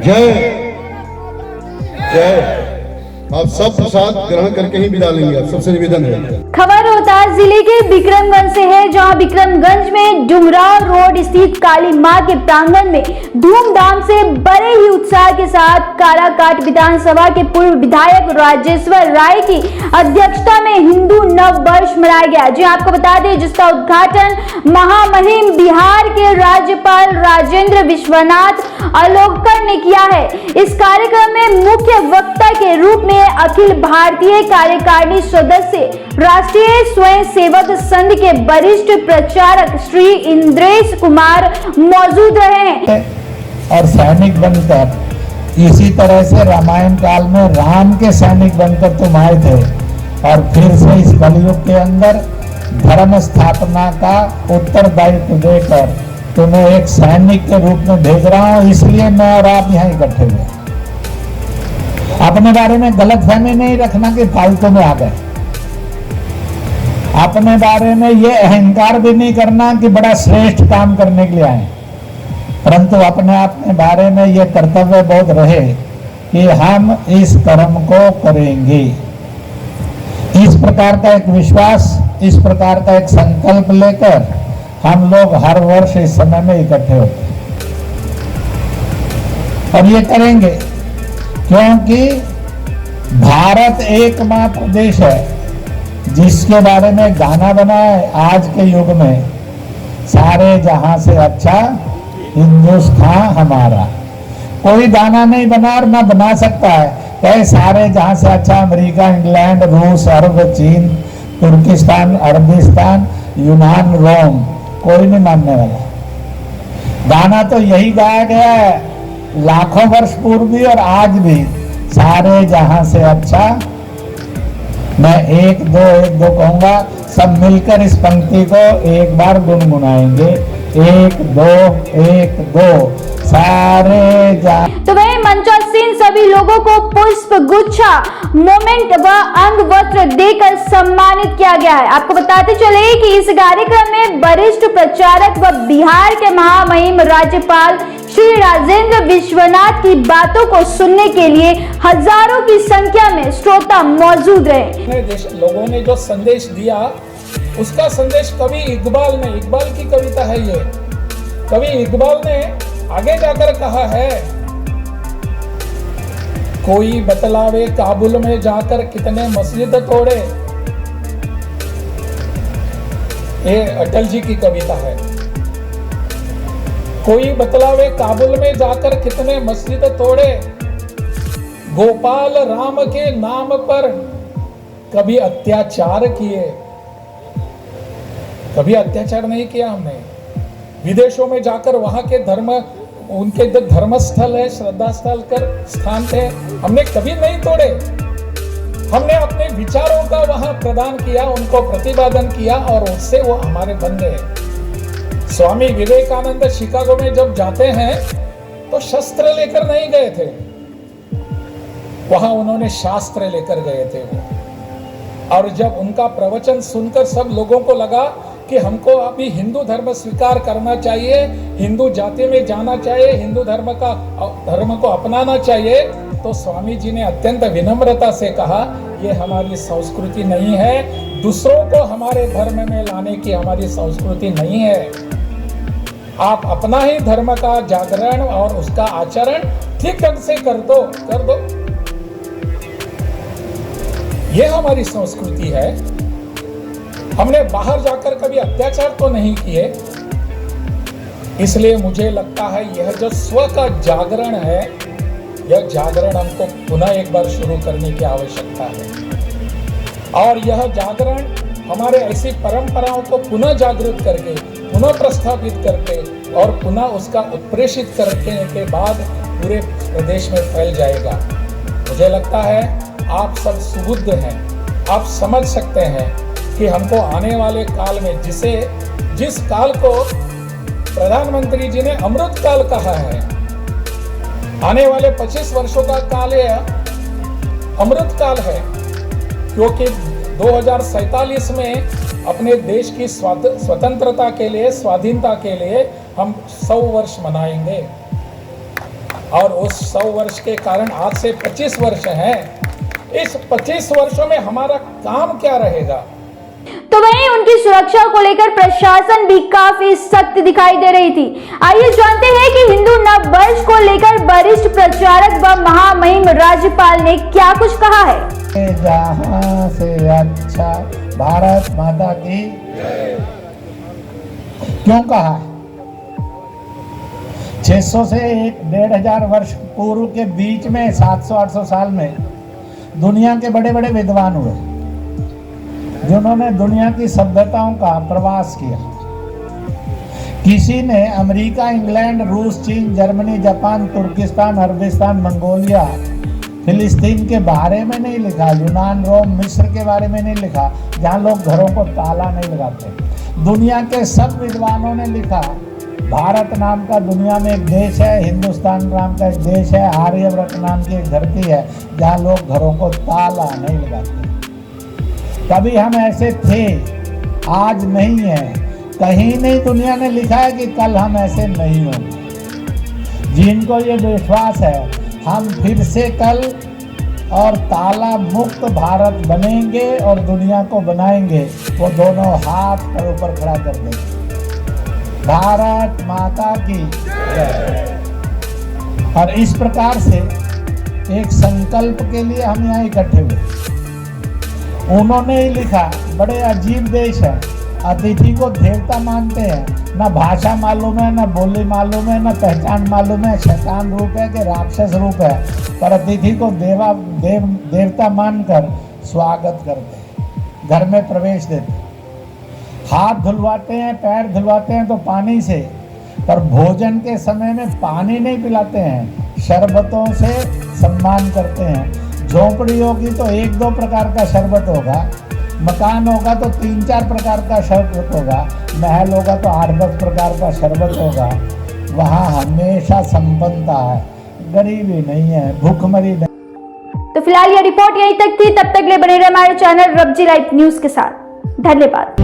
जय जय। आप सब प्रसाद ग्रहण करके ही विदा लेंगे। आप सबसे निवेदन है। खबर रोहतास जिले के विक्रमगंज से है, जहां विक्रमगंज में डुमराव रोड स्थित काली मां के प्रांगण में धूमधाम से बड़े ही उत्साह के साथ काराकाट विधानसभा के पूर्व विधायक राजेश्वर राय की अध्यक्षता में हिंदू नव वर्ष मनाया गया। जी आपको बता दें, जिसका उद्घाटन महामहिम बिहार के राज्यपाल राजेंद्र विश्वनाथ अलोकर ने किया है। इस कार्यक्रम में मुख्य वक्ता के रूप में अखिल भारतीय कार्यकारिणी सदस्य राष्ट्रीय स्वयंसेवक संघ के वरिष्ठ प्रचारक श्री इंद्रेश कुमार मौजूद रहे हैं। और सैनिक बनकर इसी तरह से रामायण काल में राम के सैनिक बनकर तुम आए थे, और फिर से इस कलयुग के अंदर धर्म स्थापना का उत्तरदायित्व देकर तुम्हें एक सैनिक के रूप में भेज रहा हूं। इसलिए मैं और आप यहाँ इकट्ठे हुए। अपने बारे में गलतफहमी नहीं रखना कि फालतू में आ गए। अपने बारे में ये अहंकार भी नहीं करना कि बड़ा श्रेष्ठ काम करने के लिए आए, परंतु अपने बारे में ये कर्तव्य बोध रहे कि हम इस कर्म को करेंगे। इस प्रकार का एक विश्वास, इस प्रकार का एक संकल्प लेकर हम लोग हर वर्ष इस समय में इकट्ठे होते हैं और ये करेंगे, क्योंकि भारत एकमात्र देश है जिसके बारे में गाना बना है आज के युग में, सारे जहां से अच्छा हिंदुस्तान हमारा। कोई गाना नहीं बना और ना बना सकता है। कहे सारे जहां से अच्छा अमेरिका, इंग्लैंड, रूस, अरब, चीन, तुर्किस्तान, अरबिस्तान, यूनान, रोम, कोई नहीं मानने वाला। गाना तो यही गाया गया है लाखों वर्ष पूर्व भी और आज भी, सारे जहां से अच्छा। मैं एक दो कहूंगा, सब मिलकर इस पंक्ति को एक बार गुनगुनाएंगे। एक दो सारे तो वही मंचासीन सभी लोगों को पुष्प गुच्छा, मोमेंट व अंग वस्त्र देकर सम्मानित किया गया है। आपको बताते चले कि इस कार्यक्रम में वरिष्ठ प्रचारक व बिहार के महामहिम राज्यपाल श्री राजेंद्र विश्वनाथ की बातों को सुनने के लिए हजारों की संख्या में श्रोता मौजूद रहे। लोगों ने जो संदेश दिया, उसका संदेश कवि इकबाल ने, इकबाल की कविता है ये, कवि इकबाल ने आगे जाकर कहा है, कोई बतलावे काबुल में जाकर कितने मस्जिद तोड़े। ये अटल जी की कविता है। कोई बतलावे काबुल में जाकर कितने मस्जिद तोड़े, गोपाल राम के नाम पर कभी अत्याचार किए। कभी अत्याचार नहीं किया हमने। विदेशों में जाकर वहां के धर्म, उनके जो धर्म स्थल है, श्रद्धा स्थल कर स्थान थे, हमने कभी नहीं तोड़े। हमने अपने विचारों का वहां प्रदान किया, उनको प्रतिपादन किया और उससे वो हमारे बन गए। स्वामी विवेकानंद शिकागो में जब जाते हैं तो शस्त्र लेकर नहीं गए थे, वहां उन्होंने शास्त्र लेकर गए थे वो। और जब उनका प्रवचन सुनकर सब लोगों को लगा कि हमको अभी हिंदू धर्म स्वीकार करना चाहिए, हिंदू जाति में जाना चाहिए, हिंदू धर्म को अपनाना चाहिए, तो स्वामी जी ने अत्यंत विनम्रता से कहा, ये हमारी संस्कृति नहीं है, दूसरों को हमारे धर्म में लाने की हमारी संस्कृति नहीं है। आप अपना ही धर्म का जागरण और उसका आचरण ठीक ढंग से कर दो। ये हमारी संस्कृति है। हमने बाहर जाकर कभी अत्याचार तो नहीं किए। इसलिए मुझे लगता है यह जो स्व का जागरण है, यह जागरण हमको पुनः एक बार शुरू करने की आवश्यकता है। और यह जागरण हमारे ऐसी परंपराओं को पुनः जागृत करके, पुनः प्रस्थापित करके और पुनः उसका उत्प्रेषित करने के बाद पूरे प्रदेश में फैल जाएगा। मुझे लगता है आप सब सुबुद्ध हैं, आप समझ सकते हैं कि हमको आने वाले काल में जिस काल को प्रधानमंत्री जी ने अमृत काल कहा है, आने वाले 25 वर्षों का काल अमृत काल है, क्योंकि 2047 में अपने देश की स्वतंत्रता के लिए, स्वाधीनता के लिए हम 100 वर्ष मनाएंगे। और उस 100 वर्ष के कारण आज से 25 वर्ष हैं। इस 25 वर्षों में हमारा काम क्या रहेगा? तो वहीं उनकी सुरक्षा को लेकर प्रशासन भी काफी सख्त दिखाई दे रही थी। आइए जानते हैं कि हिंदू नव वर्ष को लेकर वरिष्ठ प्रचारक व महामहिम राज्यपाल ने क्या कुछ कहा है। जहां से अच्छा भारत माता की क्यों कहा है? 600 से 1,500 वर्ष पूर्व के बीच में 700-800 साल में दुनिया के बड़े बड़े विद्वान हुए जिन्होंने दुनिया की सभ्यताओं का प्रवास किया। किसी ने अमेरिका, इंग्लैंड, रूस, चीन, जर्मनी, जापान, तुर्किस्तान, अरबिस्तान, मंगोलिया, फिलिस्तीन के बारे में नहीं लिखा, यूनान, रोम, मिस्र के बारे में नहीं लिखा, जहाँ लोग घरों को ताला नहीं लगाते। दुनिया के सब विद्वानों ने लिखा भारत नाम का दुनिया में एक देश है, हिंदुस्तान नाम का एक देश है, आर्यव्रत नाम की एक धरती है जहाँ लोग घरों को ताला नहीं लगाते। कभी हम ऐसे थे, आज नहीं है। कहीं नहीं दुनिया ने लिखा है कि कल हम ऐसे नहीं होंगे। जिनको ये विश्वास है हम फिर से कल और ताला मुक्त भारत बनेंगे और दुनिया को बनाएंगे, वो दोनों हाथ पर ऊपर खड़ा कर देंगे। भारत माता की जय। और इस प्रकार से एक संकल्प के लिए हम यहाँ इकट्ठे हुए। उन्होंने ही लिखा, बड़े अजीब देश है, अतिथि को देवता मानते हैं, ना भाषा मालूम है, ना बोली मालूम है, ना पहचान मालूम है, शैतान रूप है कि राक्षस रूप है, पर अतिथि को देवता मानकर स्वागत करते हैं, घर में प्रवेश देते हैं, हाथ धुलवाते हैं, पैर धुलवाते हैं तो पानी से, पर भोजन के समय में पानी नहीं पिलाते हैं, शरबतों से सम्मान करते हैं। झोपड़ी होगी तो 1-2 प्रकार का शरबत होगा, मकान होगा तो 3-4 प्रकार का शरबत होगा, महल होगा तो 8-10 प्रकार का शरबत होगा। वहाँ हमेशा संपन्नता है, गरीबी नहीं है, भूखमरी नहीं। तो फिलहाल ये रिपोर्ट यहीं तक थी। तब तक ले बने रहे हमारे चैनल रब्जी लाइव न्यूज के साथ। धन्यवाद।